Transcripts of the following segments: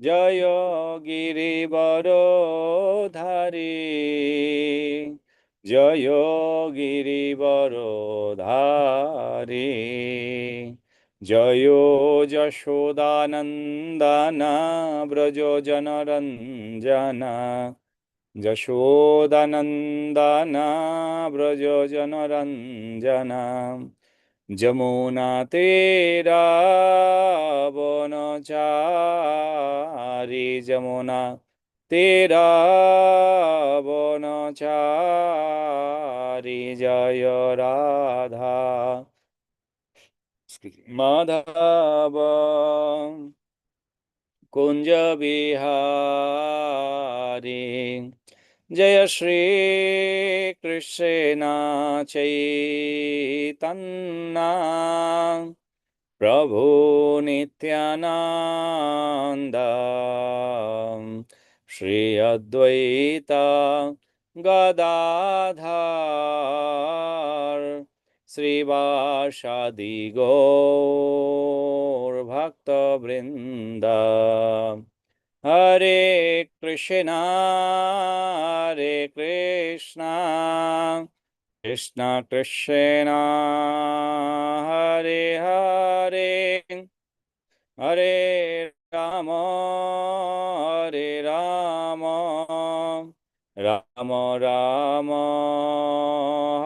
জয় গিরিবরধারী, জয় গিরিবরধারী, জয় যশোদানন্দনা ব্রজ জনরঞ্জনা, যশোদানন্দনা ব্রজ জনরঞ্জনা, যমুনা বনচারী, যমুনা বনচারী, জয় রাধা মাধব কুঞ্জ বিহারী, জয় শ্রী কৃষ্ণ চৈতন্য প্রভু নিত্যানন্দ, শ্রী অদ্বৈত গদাধর শ্রীবাসাদি গৌর ভক্তবৃন্দ। হরে কৃষ্ণ হরে কৃষ্ণ কৃষ্ণ কৃষ্ণ হরে হরে, হরে রাম হরে রাম, রাম রাম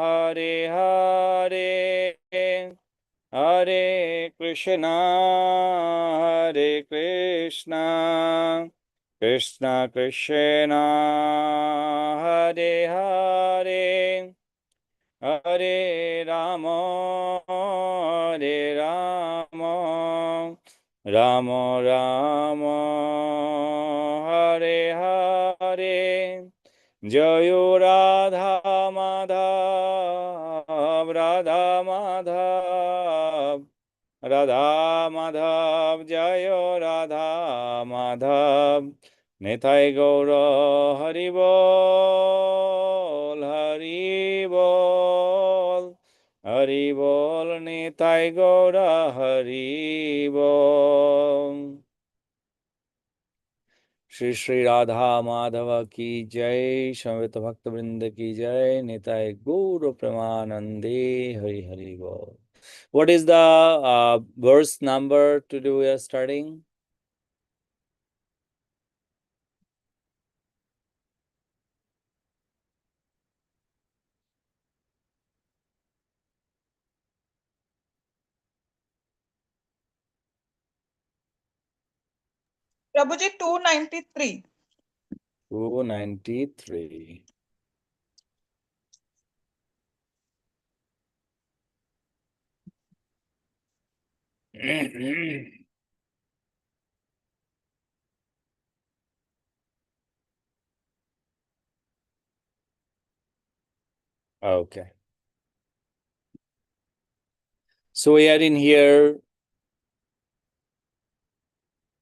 হরে হরে, হরে কৃষ্ণ হরে কৃষ্ণ কৃষ্ণ কৃষ্ণ হরে হরে, হরে রাম হরে রাম, রাম রাম হরে হরে, জয় রাধা মাধব রাধা মাধব, রাধা মাধব জয় রাধা মাধব, নিতাই গৌর হরি বল হরি বল, হরি বল নিতাই গৌর হরি বল। श्री श्री राधा माधव की जय, समवेत भक्त वृंद की जय, निताय गौर प्रेमानंदे, हरि हरि बोल। What is the verse number today we are studying? Prabhuji 293. 293. Okay. So we are in here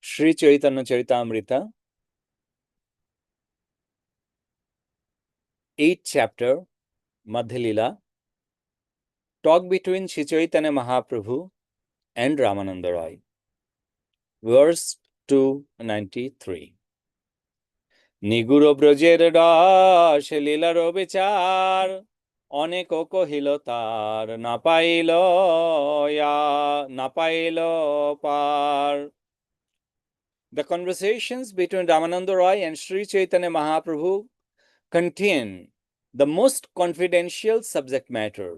Sri Chaitanya Charitamrita, 8th chapter, Madhya Lila, talk between Sri Chaitanya Mahaprabhu and Ramananda Roy. Verse 293. নিগুড় ব্রজের রস লীলার বিচার, অনেক কহিল তার না পাইল পার। The conversations between Ramananda Roy and Sri Chaitanya Mahaprabhu contain the most confidential subject matter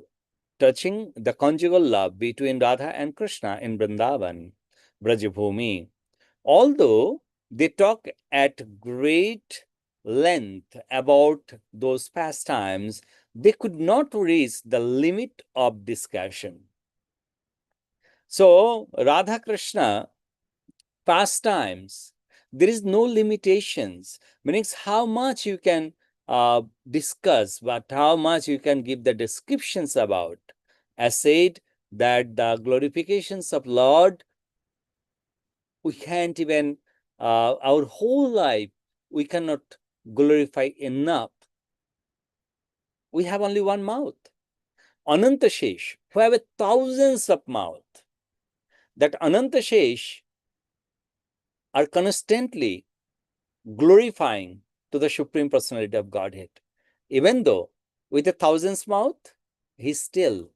touching the conjugal love between Radha and Krishna in Vrindavan, Brajabhumi. Although they talk at great length about those pastimes, they could not reach the limit of discussion. So, Radha Krishna pastimes, there is no limitations, meaning how much you can discuss, but how much you can give the descriptions about. As said that the glorifications of Lord, we can't even, our whole life, we cannot glorify enough. We have only one mouth. Anantashesh, who have thousands of mouths. That Anantashesh are constantly glorifying to the Supreme Personality of Godhead. Even though with a thousand's mouth, he still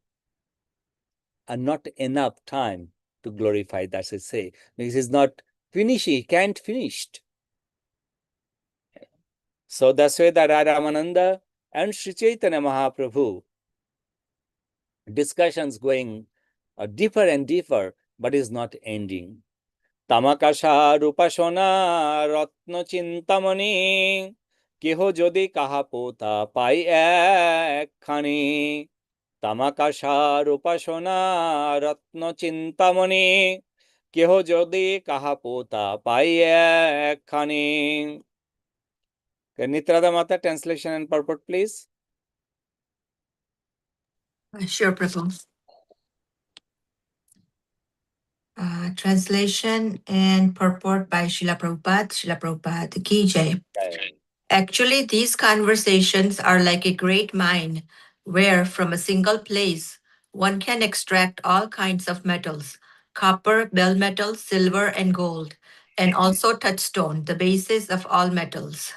not enough time to glorify, that's I say, because he's not finished, he can't finish. So that's why that Ramananda and Sri Chaitanya Mahaprabhu discussions going deeper and deeper, but is not ending. Tamakasha Rupashona Ratna Chintamani Keho Jodi Kaha Pota Pai Ekkhani Tamakasha Rupashona Ratna Chintamani Keho Jodi Kaha Pota Pai Ekkhani. Nitrada Mata, translation and purport, please. Sure, Prabhu. Translation and purport by Srila Prabhupada. Srila Prabhupada Ki Jai. Actually, these conversations are like a great mine where, from a single place, one can extract all kinds of metals: copper, bell metal, silver, and gold, and also touchstone, the basis of all metals.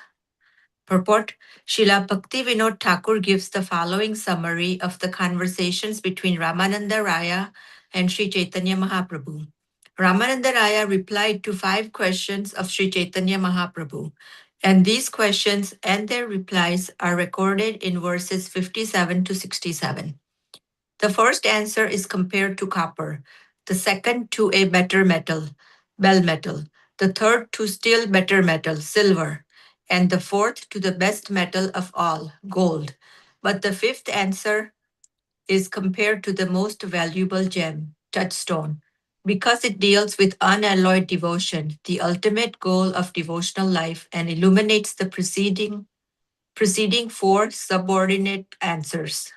Purport: Srila Bhaktivinoda Thakur gives the following summary of the conversations between Ramananda Raya and Sri Chaitanya Mahaprabhu. Ramananda Raya replied to 5 questions of Sri Chaitanya Mahaprabhu, and these questions and their replies are recorded in verses 57 to 67. The first answer is compared to copper, the second to a better metal, bell metal, the third to still better metal, silver, and the fourth to the best metal of all, gold. But the fifth answer is compared to the most valuable gem, touchstone, because it deals with unalloyed devotion, the ultimate goal of devotional life, and illuminates the preceding 4 subordinate answers.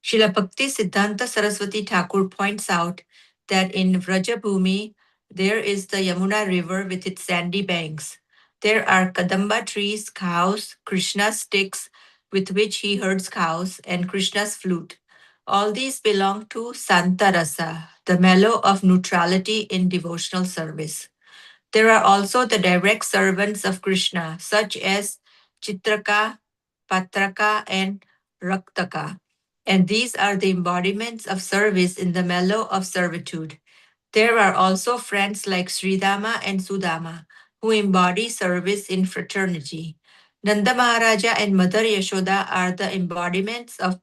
Srila Bhakti Siddhanta Saraswati Thakur points out that in Vrajabhumi, there is the Yamuna River with its sandy banks. There are Kadamba trees, cows, Krishna's sticks with which he herds cows, and Krishna's flute. All these belong to Santa Rasa, the mellow of neutrality in devotional service. There are also the direct servants of Krishna, such as Chitraka, Patraka, and Raktaka, and these are the embodiments of service in the mellow of servitude. There are also friends like Sridama and Sudama, who embody service in fraternity. Nanda Maharaja and Mother Yashoda are the embodiments of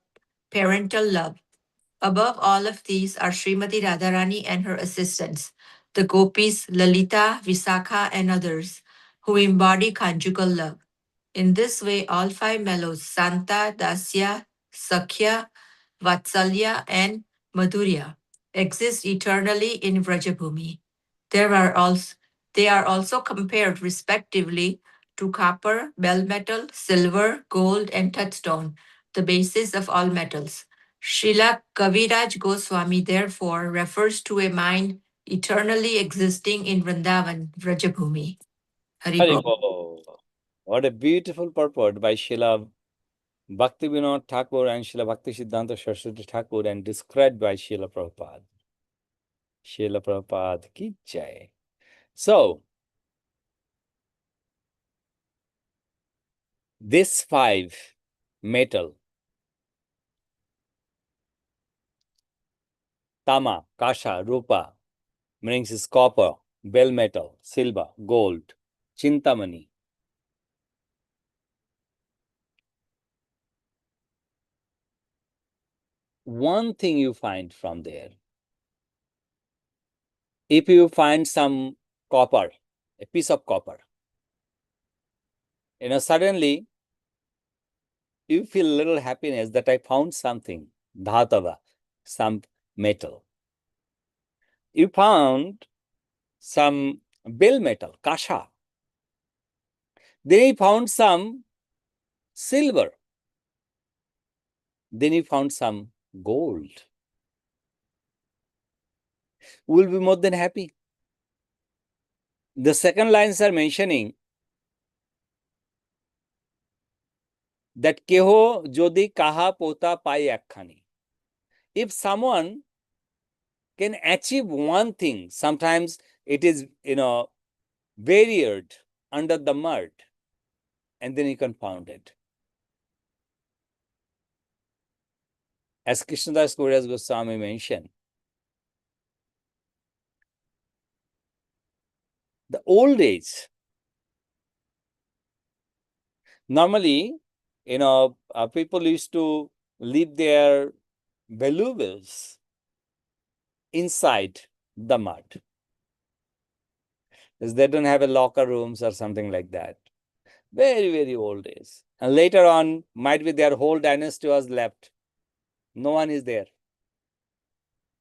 parental love. Above all of these are Srimati Radharani and her assistants, the gopis Lalita, Visakha, and others, who embody conjugal love. In this way, all 5 mellows, Santa, Dasya, Sakhya, Vatsalya, and Madhurya, exist eternally in Vrajabhumi. They are also compared respectively to copper, bell metal, silver, gold, and touchstone, the basis of all metals. Srila Kaviraj Goswami therefore refers to a mind eternally existing in Vrindavan, Vrajabhumi. Haribol. Haribol. What a beautiful purport by Srila Bhaktivinoda Thakur and Srila Bhakti Siddhanta Saraswati Thakur and described by Srila Prabhupada. Srila Prabhupada ki jai. So, this 5 metal, Tama, Kasha, Rupa, means is copper, bell metal, silver, gold, Chintamani. One thing you find from there, if you find some copper, a piece of copper, suddenly you feel a little happiness that I found something, dhatava, some metal. You found some bell metal, kasha. Then you found some silver. Then you found some gold. We will be more than happy. The second lines are mentioning that keho jodi kaha pota pai akkhani. If someone can achieve one thing, sometimes it is, buried under the mud, and then he can found it. As Krishnadas Kaviraj Goswami mentioned, the old age, normally, people used to leave their valuables inside the mud, because they don't have a locker rooms or something like that. Very, very old days. And later on, might be their whole dynasty was left. No one is there.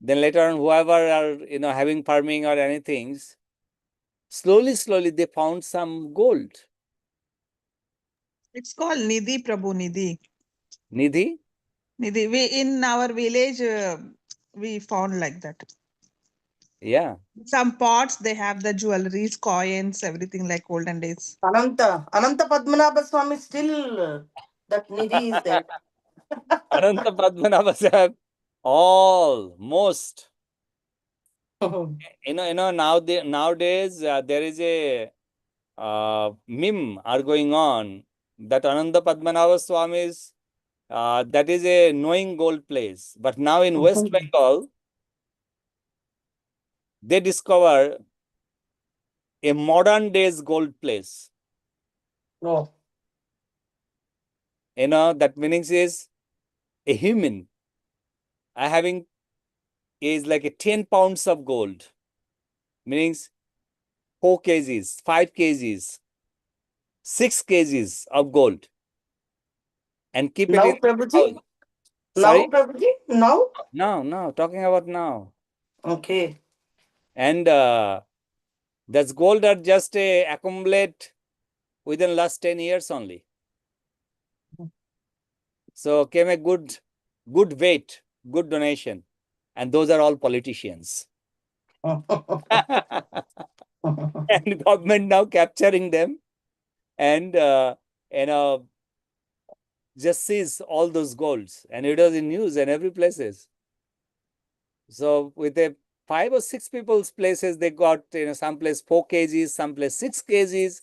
Then later on, whoever are having farming or anything, slowly they found some gold. It's called Nidhi, Prabhu, Nidhi. Nidhi? Nidhi. We in our village, we found like that. Yeah. Some pots, they have the jewelries, coins, everything like olden days. Ananta Padmanabha Swami still that Nidhi is there. Ananta Padmanabha Sahib, almost. Nowadays there is a meme are going on that Ananta Padmanabha Swami's that is a knowing gold place. But now in West Bengal, they discover a modern days gold place. No. That meanings is a human having is like a 10 pounds of gold, meanings 4 kgs, 5 kgs, 6 kgs of gold, and keep it Now, in the Prabhuji? house. Now, Sorry? Prabhuji? Now? Now, talking about now. Okay. And that's gold are just accumulate within last 10 years only. So came a good weight, good donation. And those are all politicians. And government now capturing them and just sees all those golds, and it was in news and every places. So with a 5 or 6 people's places, they got some place 4 kgs, some place 6 kgs,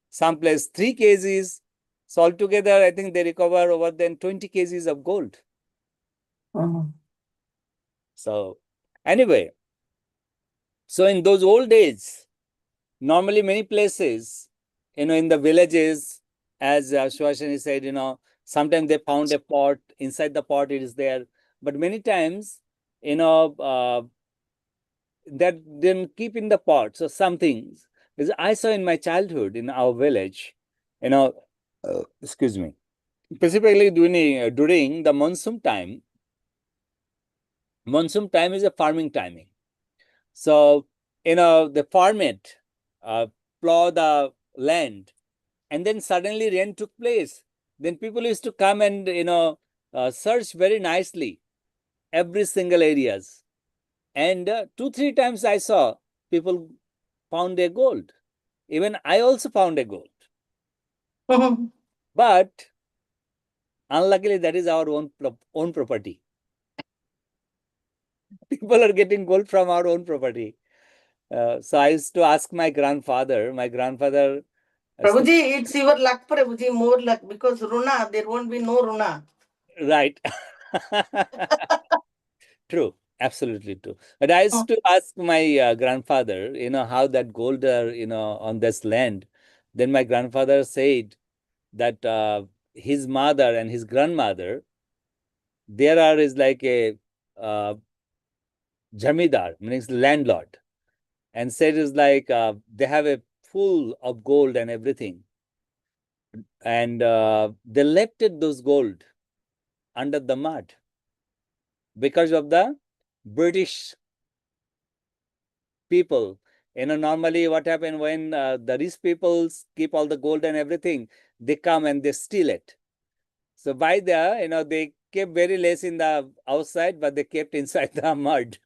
some place 3 kgs. So altogether, I think they recover over than 20 kgs of gold. So anyway, so in those old days, normally many places, in the villages, as Suhashini said, sometimes they found a pot, inside the pot it is there. But many times, that didn't keep in the pot. So some things, because I saw in my childhood in our village, excuse me, specifically during the monsoon time. Monsoon time is a farming timing. So, they farm it, plow the land, and then suddenly rain took place. Then people used to come and, search very nicely every single areas. And 2-3 times I saw people found a gold. Even I also found a gold. But unluckily, that is our own property. People are getting gold from our own property. So I used to ask my grandfather. My grandfather. Prabhuji, it's your luck, Prabhuji, more luck, because Runa, there won't be no Runa. Right. True. Absolutely true. But I used to ask my grandfather, how that gold are, on this land. Then my grandfather said that his mother and his grandmother, there are is like a jamidar, means landlord, and said is like they have a full of gold and everything, and they left it those gold under the mud because of the British people. Normally what happened when the rich people keep all the gold and everything, they come and they steal it. So by the, they kept very less in the outside, but they kept inside the mud.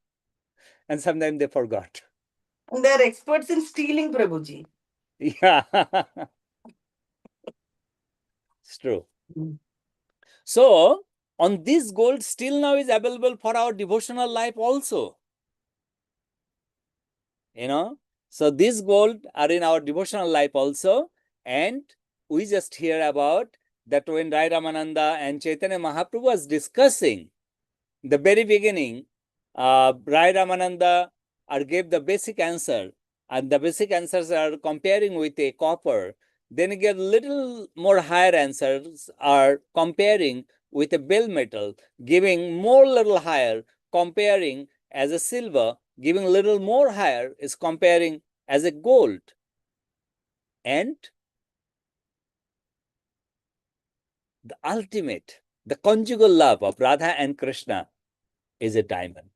And sometimes they forgot. And they're experts in stealing, Prabhuji. Yeah, it's true. So on this gold still now is available for our devotional life also. So these goals are in our devotional life also. And we just hear about that when Rai Ramananda and Chaitanya Mahaprabhu was discussing the very beginning, Rai Ramananda gave the basic answer, and the basic answers are comparing with a copper. Then he gave little more higher answers are comparing with a bell metal, giving more little higher, comparing as a silver, giving little more higher is comparing as a gold. And the ultimate, the conjugal love of Radha and Krishna is a diamond.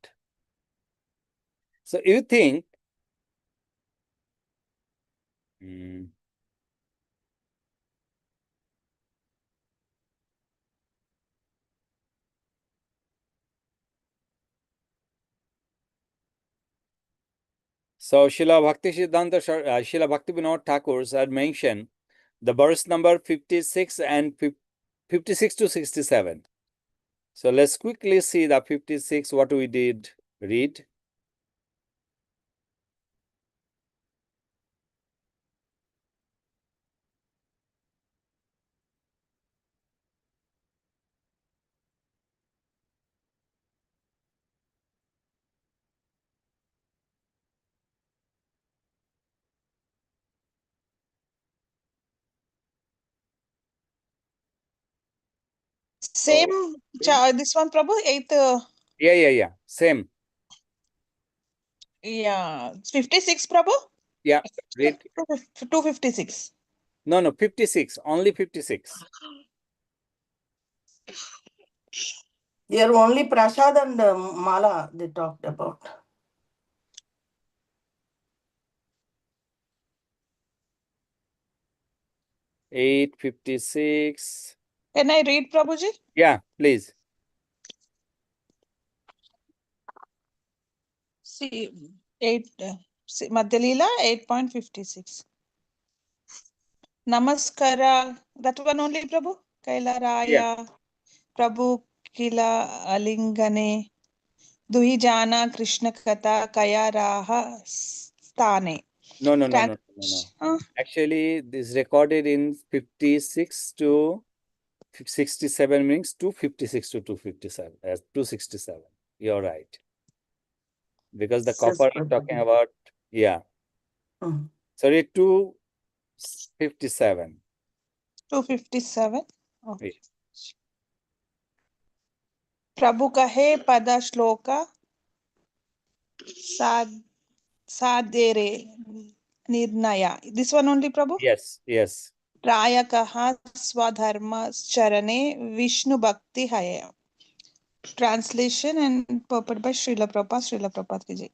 So you think, so Srila Bhaktivinoda Thakur had mentioned the verse number 56 and 56 to 67. So let's quickly see the 56, what we did read. Same, this one, Prabhu, 8th, Yeah. Same. yeah, 56, Prabhu? Yeah, read. 256. No, 56. Only 56. Here only Prasad and Mala they talked about. Eight 56. Can I read, Prabhuji? Yeah, please. See, 8, Madhyalila 8.56. Namaskara, that one only, Prabhu? Kailaraya, Yeah. Prabhu Kila Alingane, Duhi Jana Krishna Kata Kaya Raha Stane. No. Huh? Actually, this recorded in 56 to 67 means 256 to 257, 267. You're right. Because the Says copper I'm talking Prabhuji. about, yeah. Hmm. Sorry, 257. 257. Yeah. Okay. Prabhu kahe pada shloka sadere nirnaya. This one only, Prabhu? Yes. Rayakaha swadharma charane Vishnu bhakti haya. Translation and purport by Srila Prabhupada ki jai.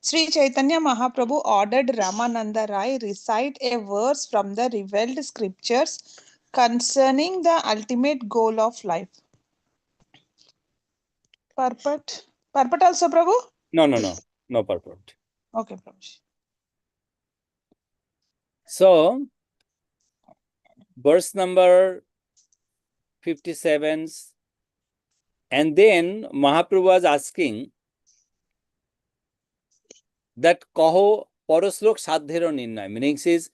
Sri Chaitanya Mahaprabhu ordered Ramananda Rai recite a verse from the revealed scriptures concerning the ultimate goal of life. Purport also, Prabhu? No purport. Okay, Prabhu. So, verse number 57, and then Mahaprabhu was asking that kaho paraslok sadhero nirnay, meaning says,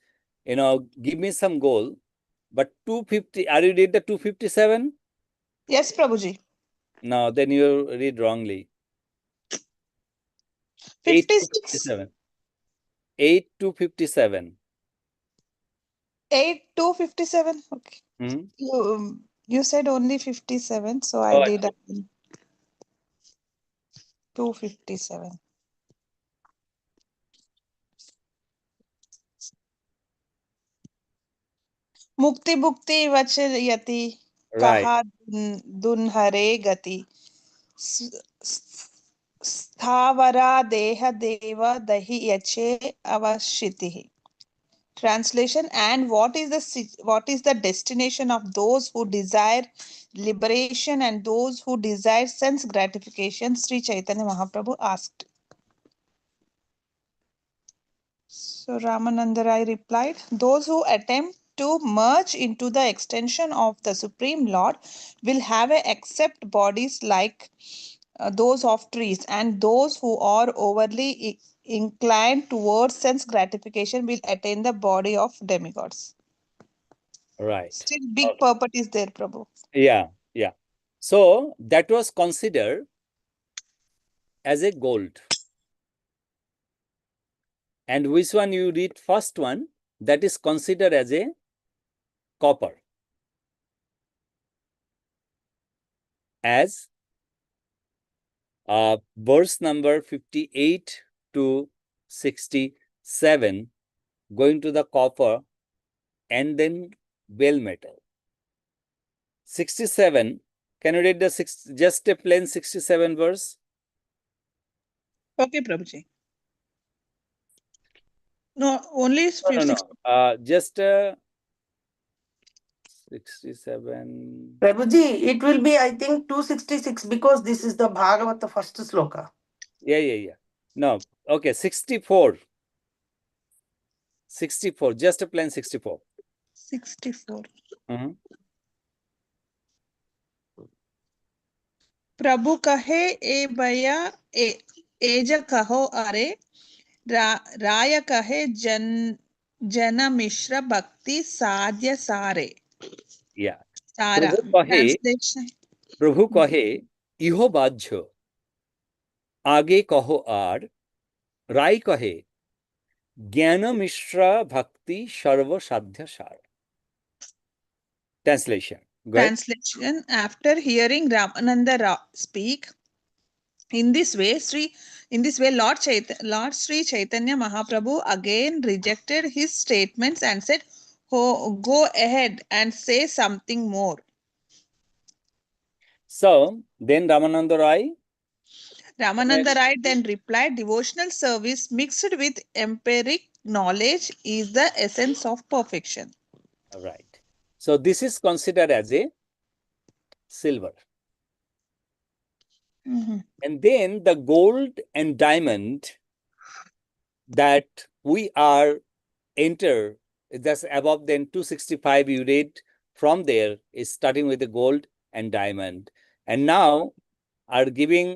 give me some goal, but 250, are you read the 257? Yes, Prabhuji. No, then you read wrongly. 56. 8 to 57. 8 to 57. Okay. Mm-hmm. You said only 57, so I Oh, did 257. Mukti bhukti vachayati right. kaha dunhare gati sthavara deha deva dahi yache avashiti. Translation: and what is the destination of those who desire liberation and those who desire sense gratification? Sri Chaitanya Mahaprabhu asked. So Ramananda Rai replied, those who attempt to merge into the extension of the Supreme Lord will have a accept bodies like those of trees, and those who are overly inclined towards sense gratification will attain the body of demigods. Right. Still, big Okay. purport is there, Prabhu. Yeah. So that was considered as a gold. And which one you read first one, that is considered as a copper. As verse number 58 to 67, going to the copper and then bell metal. 67, can you read just a plain 67 verse? Okay, Prabhuji. No, only few No. six. Just 67. Prabhuji, it will be, I think, 266 because this is the Bhagavata first sloka. Yeah. No, okay, 64. 64, just a plain 64. 64. Mhm. प्रभु कहे ए भैया as कहो अरे राय कहे जन मिश्र भक्ति साध्य सारे. Yeah. सारा. Translation. প্রভু কহে ইহ বাহ্য আগে কহ আর রায় কহে জ্ঞান মিশ্রা ভক্তি সর্বসাধ্য সার. Translation. Go ahead. Translation. After hearing Ramananda speak, in this way, Lord Sri Chaitanya Mahaprabhu again rejected his statements and said, "Oh, go ahead and say something more." So then Ramananda Rai. Ramananda Rai then replied, "Devotional service mixed with empiric knowledge is the essence of perfection." Right. So this is considered as a silver. And then the gold and diamond that we are enter, that's above then 265 you read from there, is starting with the gold and diamond. And now are giving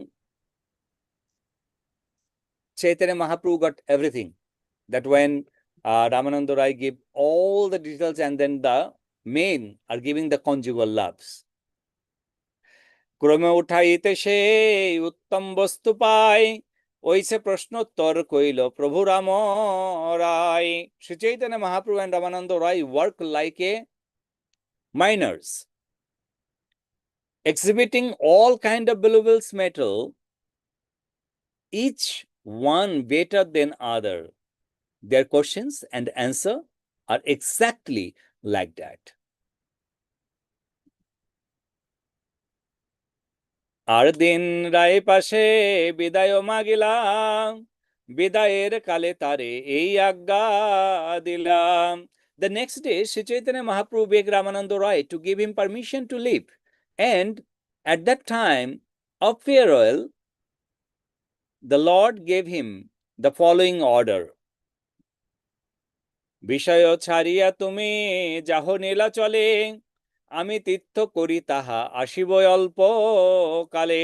Chaitanya Mahaprabhu got everything. That when Ramananda Rai gave all the details and then the main are giving the conjugal loves. ক্রমে উঠাইতে সে উত্তম বস্তু পায় ওইসে প্রশ্নোত্তর কইল প্রভু রাম রায়. Sri Chaitanya Mahaprabhu and Ramananda Rai work like a miners, exhibiting all kind of valuable metal, each one better than other. Their questions and answer are exactly like that. আর দিন রায় পাশে বিদায় মাগিলাম বিদায়ের কালে তারে এই আজ্ঞা দিলাম. The next day, Sri Chaitanya Mahaprabhu begged Ramananda Rai to give him permission to leave. And at that time of farewell, the Lord gave him the following order. বিষয় ছাড়িয়া তুমি যাহ নীলা চলে আমি তীর্থ করি তাহা আসিব অল্প কালে.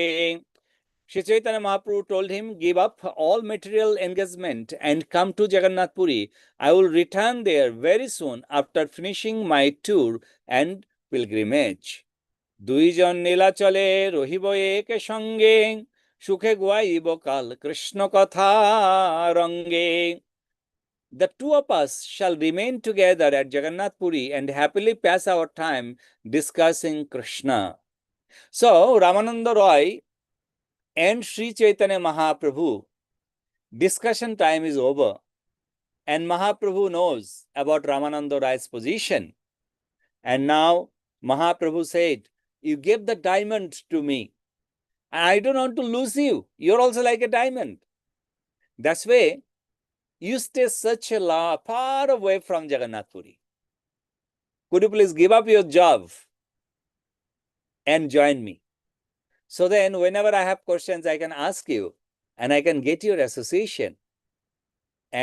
Sri Chaitanya Mahaprabhu told him, give up all material engagement and come to Jagannath Puri. I will return there very soon after finishing my tour and pilgrimage. দুইজন নীলাচলে রহিব একে সঙ্গে সুখে গাইব কাল কৃষ্ণ কথা রঙ্গে. The two of us shall remain together at Jagannath Puri and happily pass our time discussing Krishna. So Ramananda Roy and Sri Chaitanya Mahaprabhu, discussion time is over, and Mahaprabhu knows about Ramananda Rai's position. And now Mahaprabhu said, you gave the diamond to me. I don't want to lose you. You're also like a diamond. That's why you stay such a far away from Jagannath Puri. Could you please give up your job and join me? So then whenever I have questions, I can ask you and I can get your association.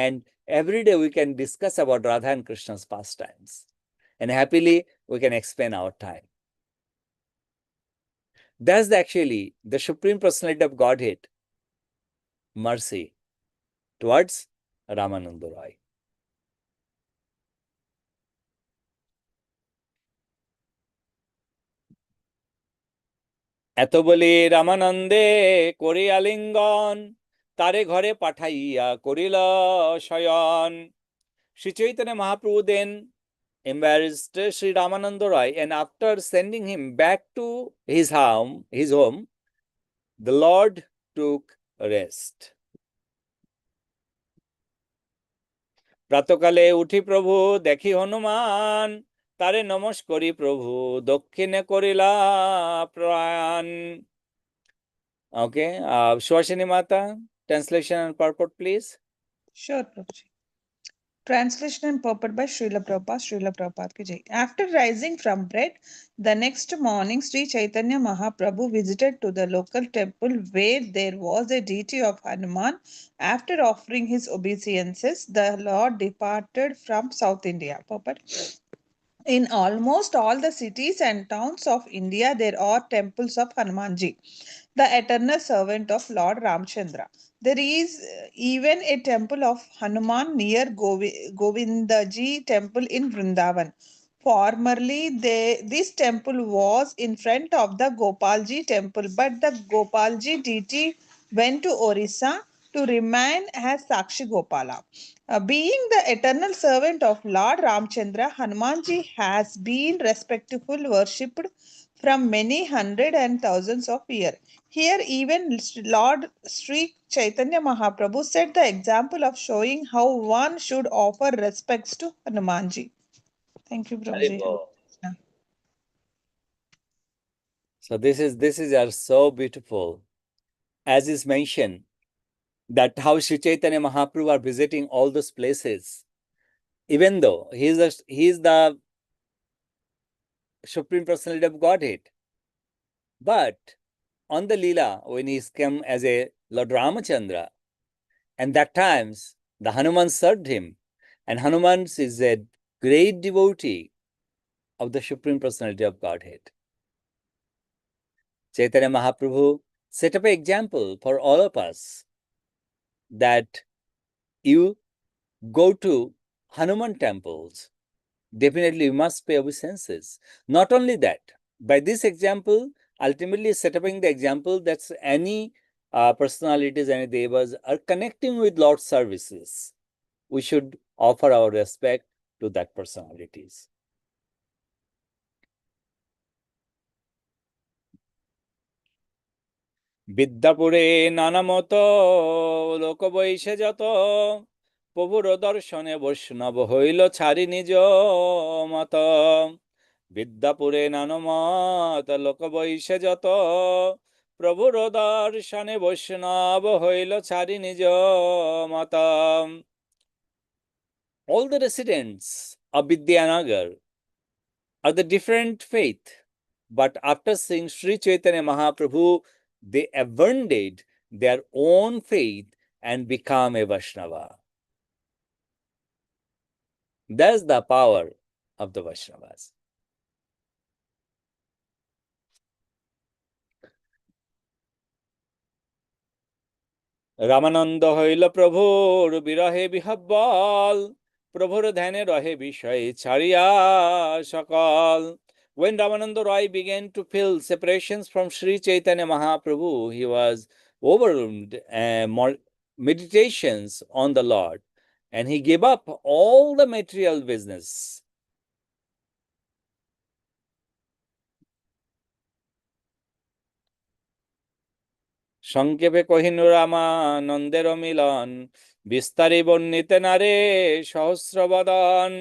And every day we can discuss about Radha and Krishna's pastimes. And happily we can expend our time. That's actually the Supreme Personality of Godhead, mercy. towards Ramananda Roy. এত বলি রামানন্দে করি আলিঙ্গন, তারে ঘরে পাঠাইয়া করিল শয়ন। Sri Chaitanya Mahaprabhu then embarrassed Sri Ramananda Roy, and after sending him back to his home, the Lord took rest. প্রাতকালে উঠি প্রভু দেখি হনুমান, তারে নমস্করি প্রভু দক্ষিণে করিলা প্রাণ। Okay, Swashini Mata, translation and purport, please. Sure, Prabhuji. Translation and purport by Srila Prabhupada, Srila Prabhupada ki jai. After rising from bed, the next morning, Sri Chaitanya Mahaprabhu visited to the local temple where there was a deity of Hanuman. After offering his obeisances, the Lord departed from South India. Purport. In almost all the cities and towns of India, there are temples of Hanumanji, the eternal servant of Lord Ramchandra. There is even a temple of Hanuman near Govindaji temple in Vrindavan. Formerly, this temple was in front of the Gopalji temple, but the Gopalji deity went to Orissa to remain as Sakshi Gopala. Being the eternal servant of Lord Ramchandra, Hanumanji has been respectfully worshipped from many hundred and thousands of years. Here, even Lord Sri Chaitanya Mahaprabhu set the example of showing how one should offer respects to Hanumanji. Thank you, Prabhuji. So this is so beautiful, as is mentioned, that how Sri Chaitanya Mahaprabhu are visiting all those places, even though he is the Supreme Personality of Godhead. But on the Leela, when he came as a Lord Ramachandra, and that times the Hanuman served him, and Hanuman is a great devotee of the Supreme Personality of Godhead. Chaitanya Mahaprabhu set up an example for all of us that you go to Hanuman temples, definitely you must pay obeisances. Not only that, by this example, ultimately setting the example that any personalities, any devas are connecting with Lord's services, we should offer our respect to that personalities. বিদ্যাপুরে নানা মত লোক বৈশে যত, প্রভুর দর্শনে বৈষ্ণব হইল ছাড়ি নিজ মত। বিদ্যাপুরে নানা মত লোক বৈশে যত, প্রভুর দর্শনে বৈষ্ণব হইল ছাড়ি নিজ মত। All the residents of Vidyanagar are the different faith, but after seeing Sri Chaitanya Mahaprabhu, they abandoned their own faith and become a Vaishnava. That's the power of the Vaishnavas. Ramananda হইল প্রভুর বিরহে বিহব্বল, প্রভুর ধ্যানে রহে বিষয় ছাড়িয়া সকল। When Ramananda Roy began to feel separations from Sri Chaitanya Mahaprabhu, he was overwhelmed meditations on the Lord, and he gave up all the material business. সংক্ষেপে কহিনু রামানন্দের মিলন, বিস্তারে বর্ণিতে নারে সহস্রবদন।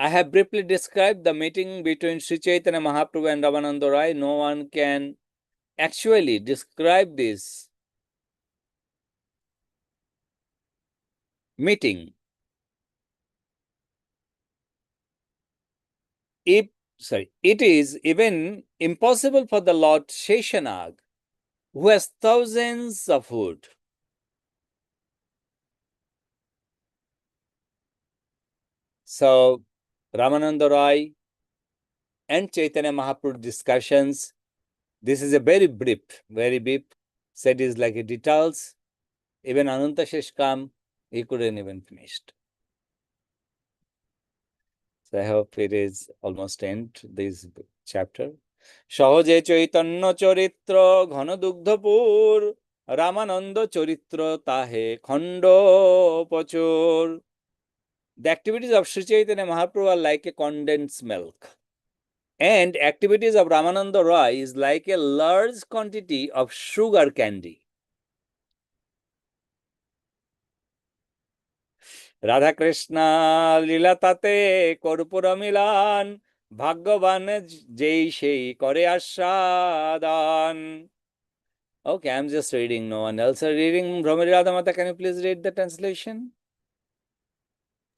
I have briefly described the meeting between Sri Chaitanya Mahaprabhu and Ramananda Roy. No one can actually describe this meeting. It is even impossible for the Lord Sheshanag, who has thousands of wood. So, Ramananda Roy and Chaitanya Mahaprabhu discussions, this is a very brief, said is like a details. Even Ananta Sheshkam, he couldn't even finish. So I hope it is almost end this chapter. সহজে চৈতন্য চরিত্র ঘন দুগ্ধপুর রামানন্দ চরিত্র তাহে খণ্ড প্রচুর. The activities of Sri Chaitanya Mahaprabhu are like a condensed milk. And activities of Ramananda Roy is like a large quantity of sugar candy. Radha Krishna লীলা তাতে কর্পূর Milan ভাগ্যবান যেই সেই করে আস্বাদন. Okay, I'm just reading. No one else are reading. Brahmari Radha Mata, can you please read the translation?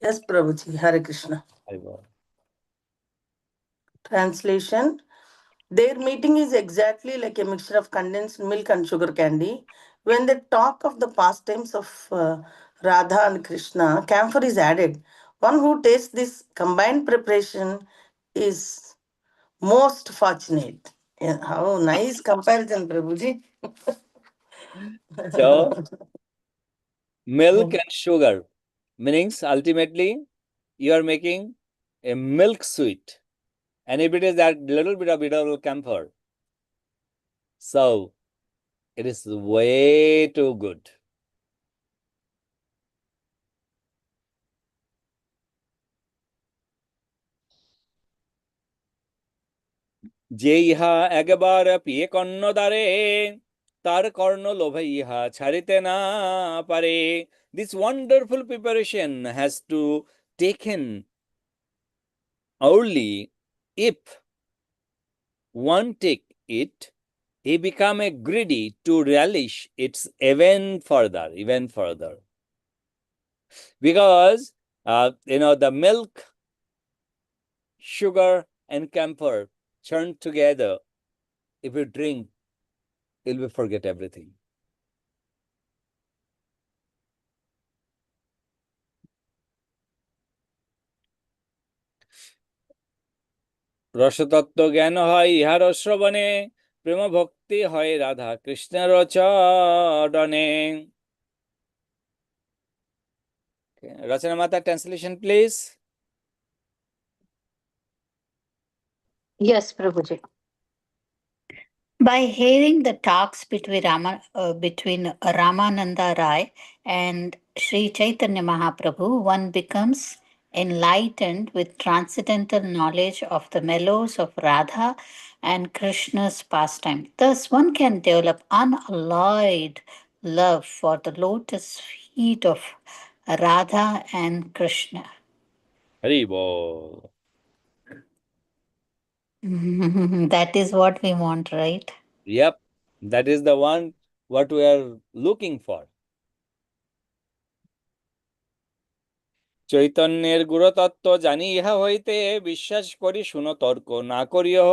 Yes, Prabhuji. Hare Krishna. Haribol. Translation. Their meeting is exactly like a mixture of condensed milk and sugar candy. When they talk of the pastimes of Radha and Krishna, camphor is added. One who tastes this combined preparation is most fortunate. Yeah, how nice comparison, Prabhuji. So, milk and sugar means ultimately you are making a milk sweet. And if it is that little bit of bitter camphor, so it is way too good. যে ইহা একবার পিয়ে কর্ণ দ্বারে তার কর্ণ লোভে ইহা ছাড়িতে না পারে. This wonderful preparation has to taken early. If one take it, he become a greedy to relish its even further. Because the milk, sugar, and camphor churned together, if you drink, you'll forget everything. রসতত্ত্ব জ্ঞান হয় ইহার শ্রবণে প্রেম ভক্তি হয় রাধা কৃষ্ণের চরণে. Rachana Mata, translation please. Yes, Prabhuji. By hearing the talks between Ramananda Rai and Sri Chaitanya Mahaprabhu, one becomes enlightened with transcendental knowledge of the mellows of Radha and Krishna's pastime. Thus, one can develop unalloyed love for the lotus feet of Radha and Krishna. Haribol. That is what we want, right? Yep, that is the one what we are looking for. চৈতন্যের গুরুতত্ত্ব জানি ইহা হইতে বিশ্বাস করি শুনো তর্ক না করিও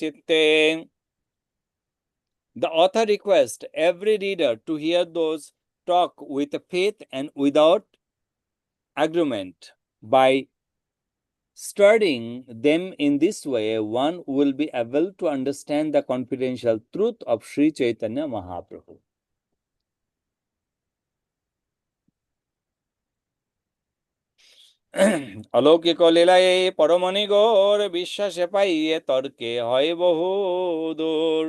চিত্তে. The author requests every reader to hear those talk with faith and without argument. By studying them in this way, one will be able to understand the confidential truth of Sri Chaitanya Mahaprabhu. অলৌকিক লীলায় পরমণি গোর বিশ্বাসে পাইয়ে তর্কে হয় বহু দূর.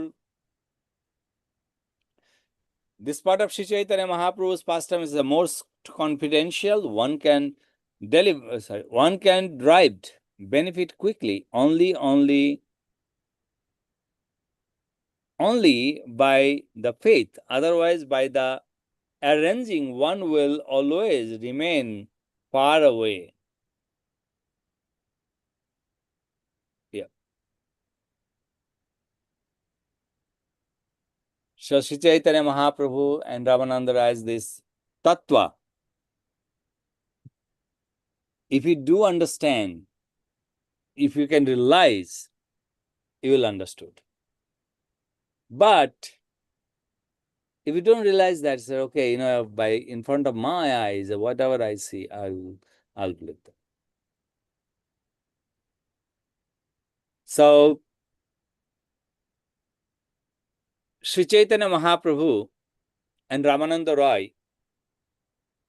This part of Sri Chaitanya Mahaprabhu's pastime is the most confidential. One can derive benefit quickly only by the faith. Otherwise, by the arranging, one will always remain far away. So Sri Chaitanya Mahaprabhu and Ramananda Rai's this tattva. If you do understand, if you can realize, you will understood. But if you don't realize that, say, okay, by in front of my eyes, whatever I see, I'll believe them. So Sri Chaitanya Mahaprabhu and Ramananda Roy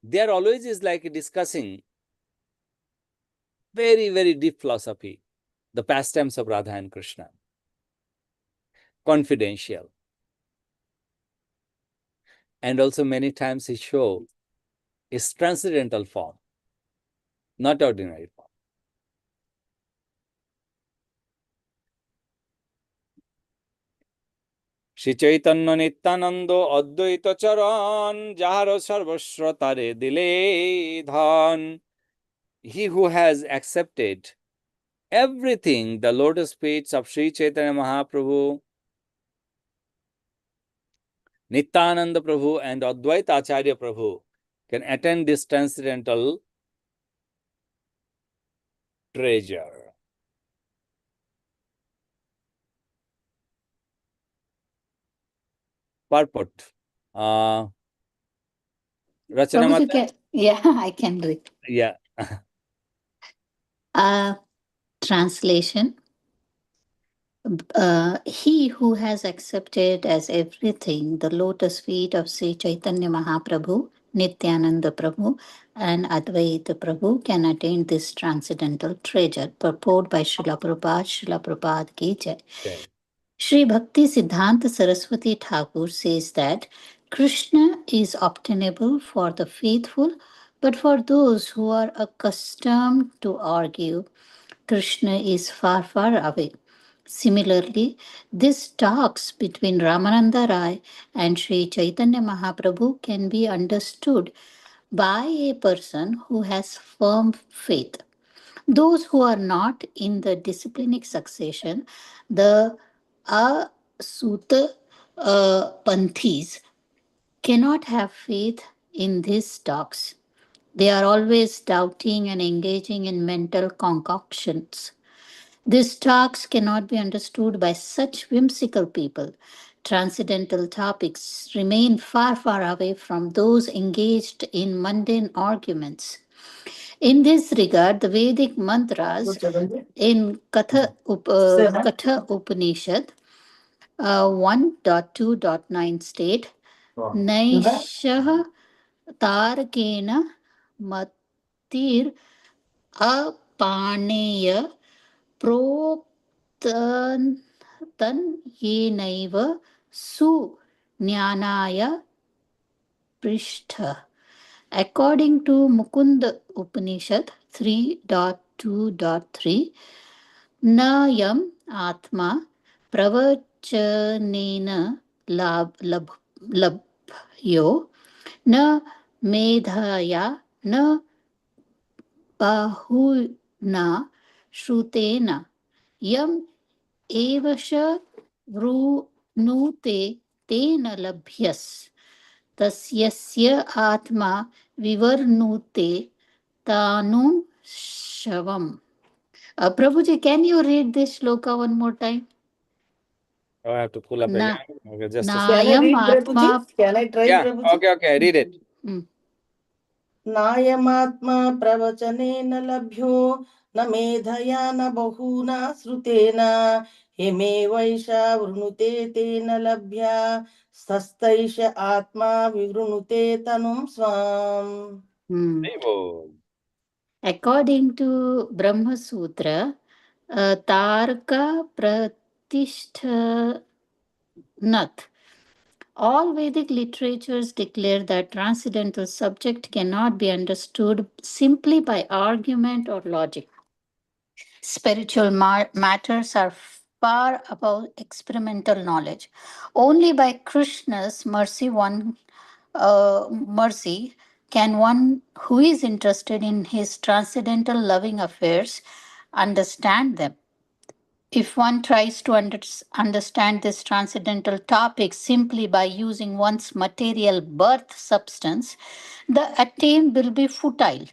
They are always is like discussing very, very deep philosophy, the pastimes of Radha and Krishna, confidential. And also many times he show is transcendental form, not ordinary form. Shri Chaitanya Nityananda অদ্বৈত চরণ যাহার সর্বস্ব তারে দিলে ধন. He who has accepted everything, the lotus feet of Sri Chaitanya Mahaprabhu, Nityananda Prabhu, and Advaita Acharya Prabhu, can attain this transcendental treasure. Purport. Rachana Prabhuji, Mata? yeah, I can read. Yeah. Translation. He who has accepted as everything the lotus feet of Sri Chaitanya Mahaprabhu, Nityananda Prabhu, and Advaita Prabhu can attain this transcendental treasure. Purport by Srila Prabhupada, Srila Prabhupada Ki Jai. Okay. Sri Bhakti Siddhanta Saraswati Thakur says that Krishna is obtainable for the faithful, but for those who are accustomed to argue, Krishna is far, far away. Similarly, these talks between Ramananda Rai and Sri Chaitanya Mahaprabhu can be understood by a person who has firm faith. Those who are not in the disciplinic succession, the Asuta Panthis, cannot have faith in these talks. They are always doubting and engaging in mental concoctions. These talks cannot be understood by such whimsical people. Transcendental topics remain far, far away from those engaged in mundane arguments. In this regard, the Vedic mantras in Katha Upanishad 1.2.9 state, Naishah Tarakena Matir Apaneya Proktan Yenaiva Su Jnanaya Prishtha. According to Mukunda Upanishad 3.2.3, Nayam Atma Pravachanena Labhyo Na Medhaya Na Bahuna Shrutena Yam Evasha Vrunute Tena Labhyas Tasyasya Atma Vivarnute Tanum Shavam. Prabhuji, can you read this shloka one more time? Oh, I have to pull up Na, again. Okay, just a Can I Nayam read, Atma. Prabhuji? Can I try, Yeah, Prabhuji? okay, read it. नायमात्मा प्रवचनेन लभ्यो न मेधया न बहुना श्रुतेन यमेवैषा वृणुते तेन लभ्या सस्तैष आत्मा विवृणुते तनुं स्वाम्. According to Brahma Sutra, Tarka Pratishtanat, all Vedic literatures declare that transcendental subject cannot be understood simply by argument or logic. Spiritual matters are far above experimental knowledge. Only by Krishna's mercy can one who is interested in his transcendental loving affairs understand them. If one tries to understand this transcendental topic simply by using one's material birth substance, the attempt will be futile.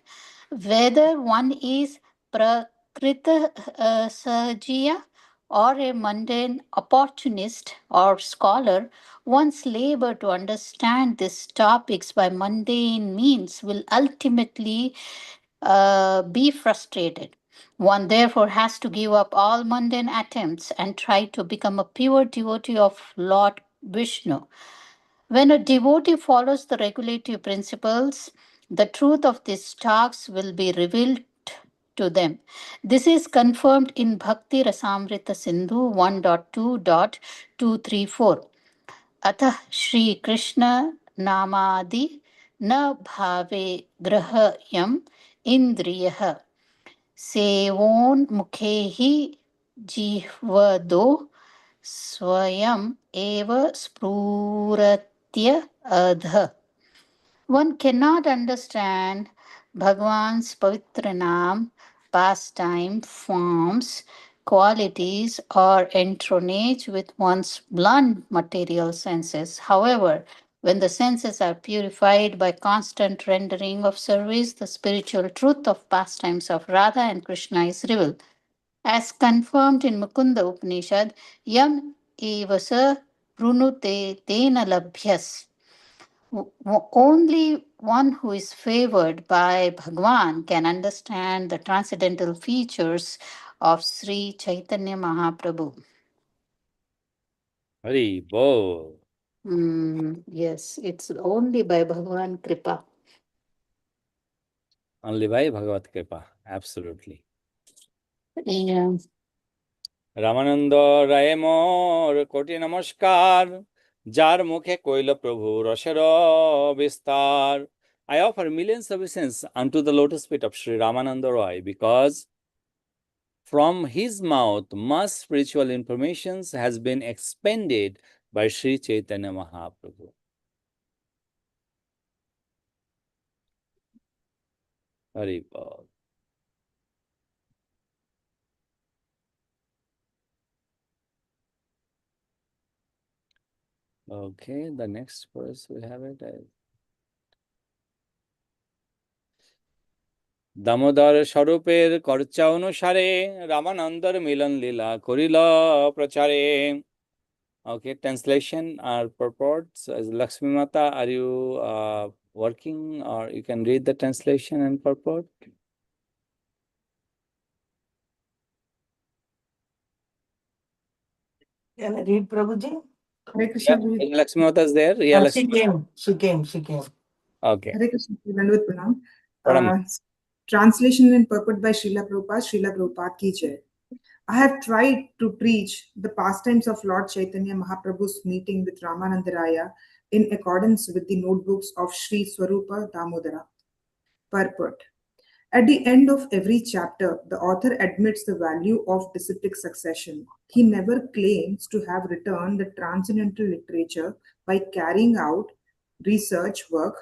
Whether one is Prakrita Sajiya or a mundane opportunist or scholar, one's labor to understand these topics by mundane means will ultimately be frustrated. One therefore has to give up all mundane attempts and try to become a pure devotee of Lord Vishnu. When a devotee follows the regulative principles The truth of these talks will be revealed to them. This is confirmed in Bhakti Rasamrita Sindhu 1.2.234. अतः श्री कृष्ण नामादि न भावे ग्रह्यम् इंद्रियः सेवोन्मुखे हि जिह्वदो स्वयं एव स्फुरत्य अधः. One cannot understand Bhagwan's Pavitra Naam, pastime, forms, qualities, or entronage with one's blunt material senses. However, when the senses are purified by constant rendering of service, the spiritual truth of pastimes of Radha and Krishna is revealed. As confirmed in Mukunda Upanishad, Yam evasa prunute tena labhyas. Only one who is favored by Bhagwan can understand the transcendental features of Sri Chaitanya Mahaprabhu. Hari Bol. Yes, it's only by Bhagwan Kripa. Only by Bhagavad Kripa. Absolutely. Yeah. Ramananda Ray Mor Koti Namaskar. Jar Mukhe Koila Prabhu Rashara Vistar. I offer millions of obeisance unto the lotus feet of Sri Ramananda Roy because from his mouth much spiritual information has been expended by Sri Chaitanya Mahaprabhu. Hari Bol. Okay, the next verse we have it. Damodar স্বরূপের করচা অনুসারে রামানন্দর মিলন লীলা করিল প্রচারে. Okay, translation or purports. Lakshmi Mata, are you working, or you can read the translation and purport? Can I read, Prabhuji? Hare Krishna. Yeah, Lakshmi Mata is there. Yeah, She came. Okay. Hare Krishna. Dandavat Pranam. Pranam. Translation and purport by Srila Prabhupada. Srila Prabhupada ki jai. I have tried to preach the pastimes of Lord Chaitanya Mahaprabhu's meeting with Ramananda Raya in accordance with the notebooks of Sri Swarupa Damodara. Purport. At the end of every chapter, the author admits the value of disciplic succession. He never claims to have returned the transcendental literature by carrying out research work.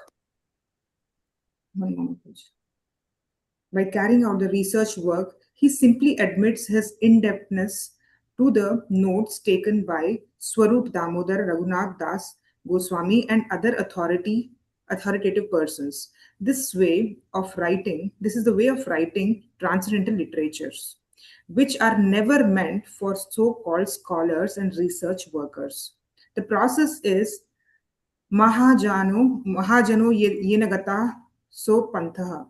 By carrying out the research work, he simply admits his indebtedness to the notes taken by Swarup Damodar, Raghunath Das Goswami, and other authoritative persons. This is the way of writing transcendental literatures, which are never meant for so-called scholars and research workers. The process is Mahajano Yenagata So Pantha.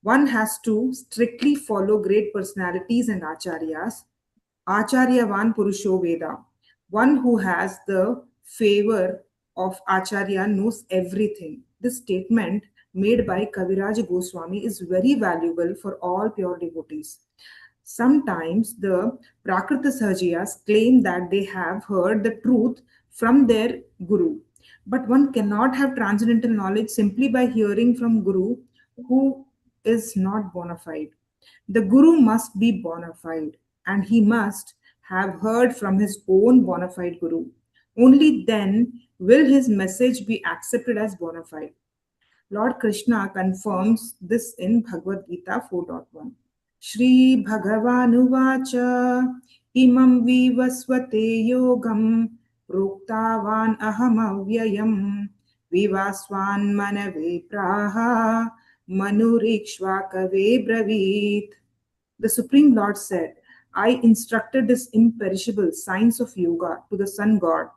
One has to strictly follow great personalities and acharyas. Acharyavan Purusho Veda. One who has the favor of Acharya knows everything. This statement made by Kaviraj Goswami is very valuable for all pure devotees. Sometimes the Prakrita Sahajiyas claim that they have heard the truth from their Guru. But one cannot have transcendental knowledge simply by hearing from Guru who is not bona fide. The Guru must be bona fide, and he must have heard from his own bona fide Guru. Only then will his message be accepted as bona fide. Lord Krishna confirms this in Bhagavad Gita 4.1. Shri Bhagavanuvacha imam vivasvate yogam proktavan aham avyayam vivaswan manave praha manurikshvakave bravit. The Supreme Lord said, I instructed this imperishable science of yoga to the sun god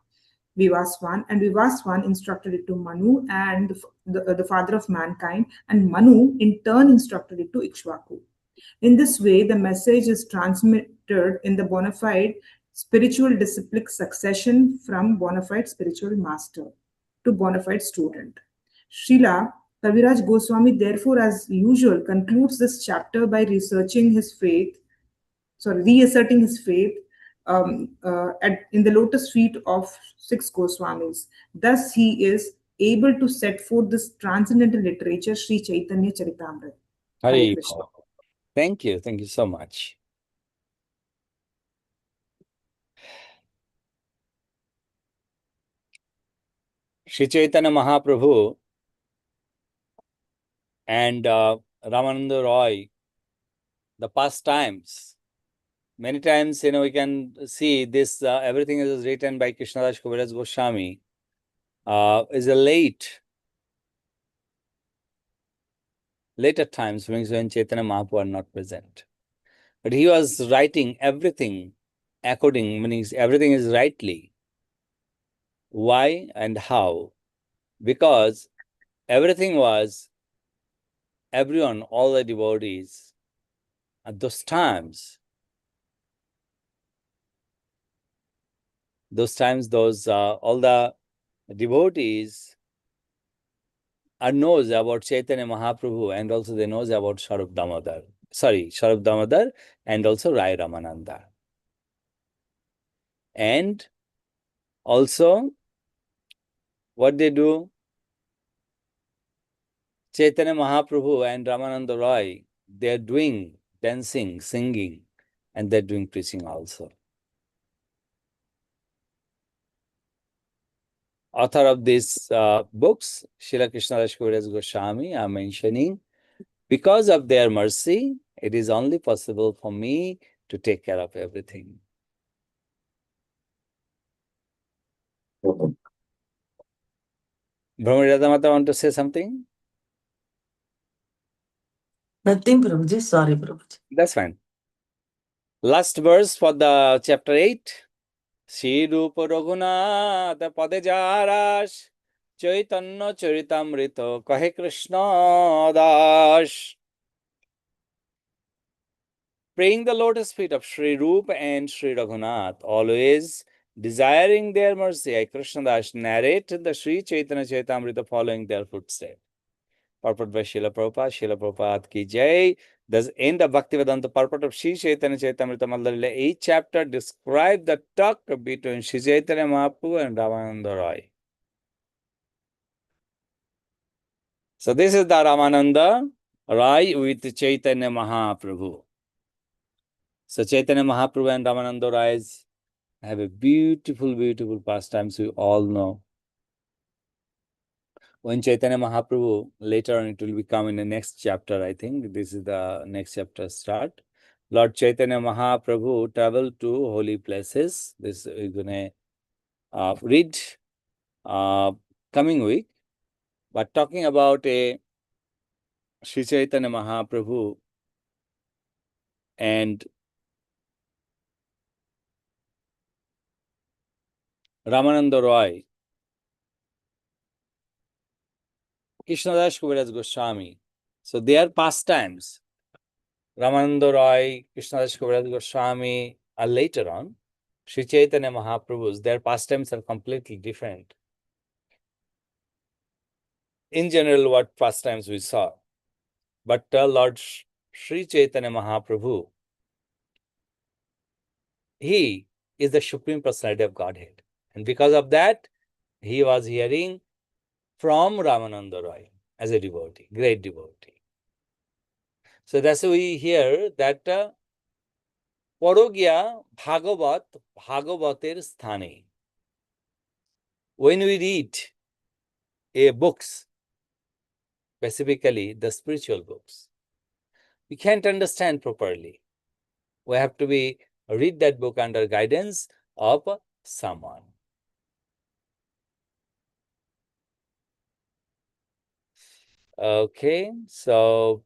Vivaswan, and Vivaswan instructed it to Manu and the father of mankind, and Manu in turn instructed it to Ikshvaku. In this way, the message is transmitted in the bona fide spiritual disciplic succession from bona fide spiritual master to bona fide student. Srila Kaviraj Goswami, therefore, as usual, concludes this chapter by reasserting his faith in the lotus feet of six Goswamis. Thus, he is able to set forth this transcendental literature, Sri Chaitanya Charitamrita. Hare Krishna. Thank you. Thank you so much. Sri Chaitanya Mahaprabhu and Ramananda Roy, the past times, many times, we can see this, everything is written by Krishnadas Kaviraj Goswami, is a later times when Chaitanya Mahaprabhu are not present. But he was writing everything meaning everything is rightly. Why and how? Because everything was, everyone, all the devotees at those times, all the devotees knows about Chaitanya Mahaprabhu, and also they knows about Sharup Damodar and also Rai Ramananda. And also, what they do, Chaitanya Mahaprabhu and Ramananda Roy, they are doing dancing, singing, and they're doing preaching also. Author of these books, Srila Krishnadas Kaviraj Goswami, are mentioning, because of their mercy, it is only possible for me to take care of everything. Brahmari Radhamata want to say something? Nothing, Prabhuji. Sorry, Prabhuji. That's fine. Last verse for the chapter 8. Shri Rupa Raghunatha Pade Jaras Chaitanya Charitamrita Kahe Krishna Das. Praying the lotus feet of Sri Rupa and Sri Raghunath, always desiring their mercy, I Krishnadas narrate the Sri Chaitanya Charitamrita following their footsteps. Purport by Srila Prabhupada ki jai. Thus, in the Bhaktivedanta purport of Sri Chaitanya Charitamrita Madhurila, each chapter describes the talk between Sri Chaitanya Mahaprabhu and Ramananda Roy. So this is the Ramananda Roy with Chaitanya Mahaprabhu. So Chaitanya Mahaprabhu and Ramananda Roy have a beautiful, beautiful pastimes we all know. When Chaitanya Mahaprabhu, later on it will become in the next chapter, I think. This is the next chapter start. Lord Chaitanya Mahaprabhu traveled to holy places. This we're going to read coming week. But talking about a Sri Chaitanya Mahaprabhu and Ramananda Roy, Krishnadas Kaviraj Goswami. So they are pastimes. Ramananda Roy, Krishnadas Kaviraj Goswami are later on. Sri Chaitanya Mahaprabhu's, their pastimes are completely different. In general, what pastimes we saw. But Lord Sri Chaitanya Mahaprabhu, he is the Supreme Personality of Godhead. And because of that, he was hearing from Ramananda Roy as a devotee, great devotee. So that's why we hear that Parogya Bhagavater Sthane. When we read books, specifically the spiritual books, we can't understand properly. We have to read that book under guidance of someone. Okay, so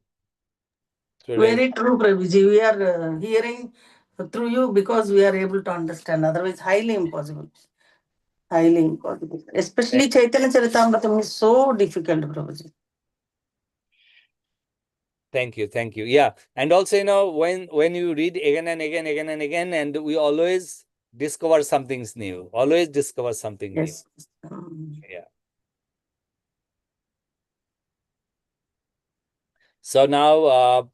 Very true, Prabhuji. We are hearing through you because we are able to understand. Otherwise, highly impossible. Highly impossible. Especially Chaitanya Charitamrita is so difficult, Prabhuji. Thank you. Yeah, and also, when you read again and again, and we always discover something new. Yes. Yeah. So now,